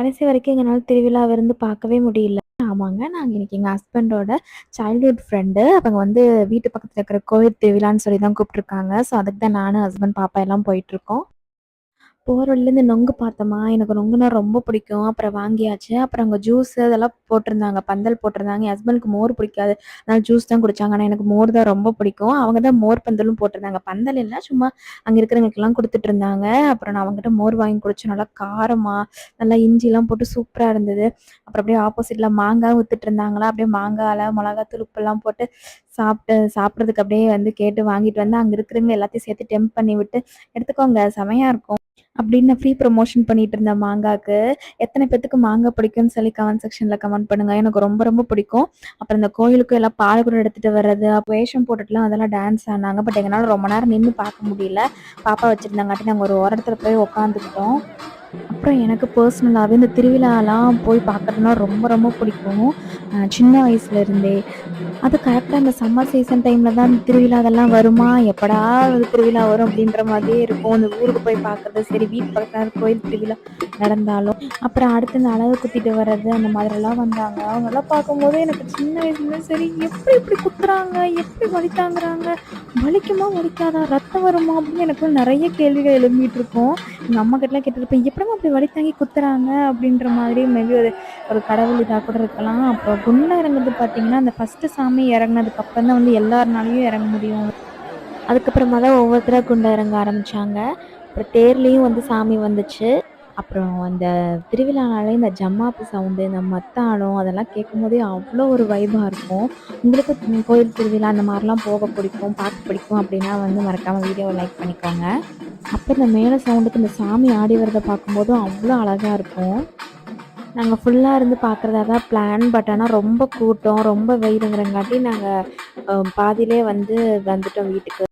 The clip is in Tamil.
கடைசி வரைக்கும் எங்கனால திருவிழாவ இருந்து பார்க்கவே முடியல. ஆமாங்க. நாங்க இன்னைக்கு எங்க ஹஸ்பண்டோட சைல்ட்ஹுட் ஃப்ரெண்டு. அவங்க வந்து வீட்டு பக்கத்துல இருக்கிற கோவில் திருவிழான்னு சொல்லி தான் கூப்ட்டுருக்காங்க. ஸோ அதுக்கு தான் நானு, ஹஸ்பண்ட், பாப்பா எல்லாம் போயிட்டுருக்கோம். போற வழியில இந்த நொங்கு பார்த்தோமா, எனக்கு நொங்குனா ரொம்ப பிடிக்கும். அப்புறம் வாங்கியாச்சு. அப்புறம் அங்க ஜூஸ் அதெல்லாம் போட்டிருந்தாங்க. பந்தல் போட்டிருந்தாங்க. என் ஹஸ்பண்டுக்கு மோர் பிடிக்காது. அதனால ஜூஸ் தான் குடிச்சாங்க. ஆனா எனக்கு மோர் தான் ரொம்ப பிடிக்கும். அவங்க தான் மோர் பந்தலும் போட்டிருந்தாங்க. பந்தல் இல்ல, சும்மா அங்க இருக்கிறவங்களுக்கெல்லாம் குடுத்துட்டு இருந்தாங்க. அப்புறம் நான் அவங்ககிட்ட மோர் வாங்கி குடிச்சேன். நல்லா காரமா, நல்லா இஞ்சிலாம் போட்டு சூப்பரா இருந்தது. அப்புறம் அப்படியே ஆப்போசிட்ல மாங்காய் வித்துட்டு இருந்தாங்களா, அப்படியே மாங்காய்ல மிளகாத்தூள், உப்புலாம் போட்டு சாப்பிடுறதுக்கு அப்படியே வந்து கேட்டு வாங்கிட்டு வந்து அங்க இருக்கிறவங்க எல்லாத்தையும் சேர்த்து டெம்ப் பண்ணி விட்டு, "எடுத்துக்கோங்க செமையா இருக்கும்." அப்படின்னு நான் ஃப்ரீ ப்ரமோஷன் பண்ணிட்டு இருந்தேன் மாங்காக்கு. எத்தனை பேத்துக்கு மாங்கா பிடிக்கும்னு சொல்லி கமெண்ட் செக்ஷன்ல கமெண்ட் பண்ணுங்க. எனக்கு ரொம்ப ரொம்ப பிடிக்கும். அப்புறம் இந்த கோயிலுக்கும் எல்லாம் பால்குடம் எடுத்துட்டு வர்றது, அப்ப வேஷம் போட்டுட்டுலாம் அதெல்லாம் டான்ஸ் ஆடுனாங்க. பட் எங்கனால ரொம்ப நேரம் நின்னு பார்க்க முடியல. பாப்பா வச்சிருந்தாங்காட்டி நாங்க ஒரு ஓரத்துல போய் உட்காந்துக்கிட்டோம். அப்புறம் எனக்கு பர்சனலாவே இந்த திருவிழாலாம் போய் பார்க்கறதுனா ரொம்ப ரொம்ப பிடிக்கும். சின்ன வயசுல இருந்தே. அது கரெக்ட்டா இந்த சம்மர் சீசன் டைம்ல தான் இந்த திருவிழா அதெல்லாம் வருமா? எப்படா அது திருவிழா வரும் அப்படின்ற மாதிரியே இருக்கும். அந்த ஊருக்கு போய் பார்க்கறது சரி, வீட்டு பக்கத்துல கோயில் திருவிழா நடந்தாலும், அப்புறம் அடுத்து இந்த அலகு குத்திட்டு வர்றது அந்த மாதிரிலாம் வந்தாங்க. அவங்கலாம் பார்க்கும்போது எனக்கு சின்ன வயசுல சரி எப்படி இப்படி குத்துறாங்க? எப்படி வலி தாங்குறாங்க? வலிக்குமா? வலிக்காதா? ரத்தம் வருமா? அப்படின்னு எனக்குள்ள நெறைய கேள்விகள் எழும்பிட்டு இருக்கும். எங்க அம்மாகிட்டலாம் கேட்டுருப்பேன். எப்படிம்மா அப்படி வலி தாங்கி குத்துறாங்க? அப்படின்ற மாதிரி மேபி ஒரு ஒரு கடவுள் இதா கூட இருக்கலாம். அப்புறம் குண்டம் இறங்குறது பார்த்தீங்கன்னா, அந்த ஃபர்ஸ்ட்டு சாமி இறங்குனதுக்கு அப்புறம் தான் வந்து எல்லார்னாலயும் இறங்க முடியும். அதுக்கப்புறமா தான் ஒவ்வொருத்தரா குண்டம் இறங்க ஆரம்பிச்சாங்க. அப்புறம் தேர்லயும் வந்து சாமி வந்துச்சு. அப்புறம் அந்த திருவிழானாலே இந்த ஜம்மாப்பு சவுண்டு, இந்த மத்தாளம் அதெல்லாம் கேட்கும்போதே அவ்வளோ ஒரு வைபா இருக்கும். உங்களுக்கு கோயில் திருவிழா அந்த மாரிலாம் போக பிடிக்கும், பார்க்க பிடிக்கும் அப்படின்னா வந்து மறக்காம வீடியோவ லைக் பண்ணிக்கோங்க. அப்ப இந்த மேள சவுண்டுக்கு இந்த சாமி ஆடி வரத பார்க்கும்போதும் அவ்வளோ அழகா இருக்கும். நாங்க ஃபுல்லா இருந்து பார்க்குறதா தான் பிளான். பட் ஆனா ரொம்ப கூட்டம், ரொம்ப வெயிலுங்கிறங்காட்டி நாங்க பாதியிலே வந்து வந்துட்டோம் வீட்டுக்கு.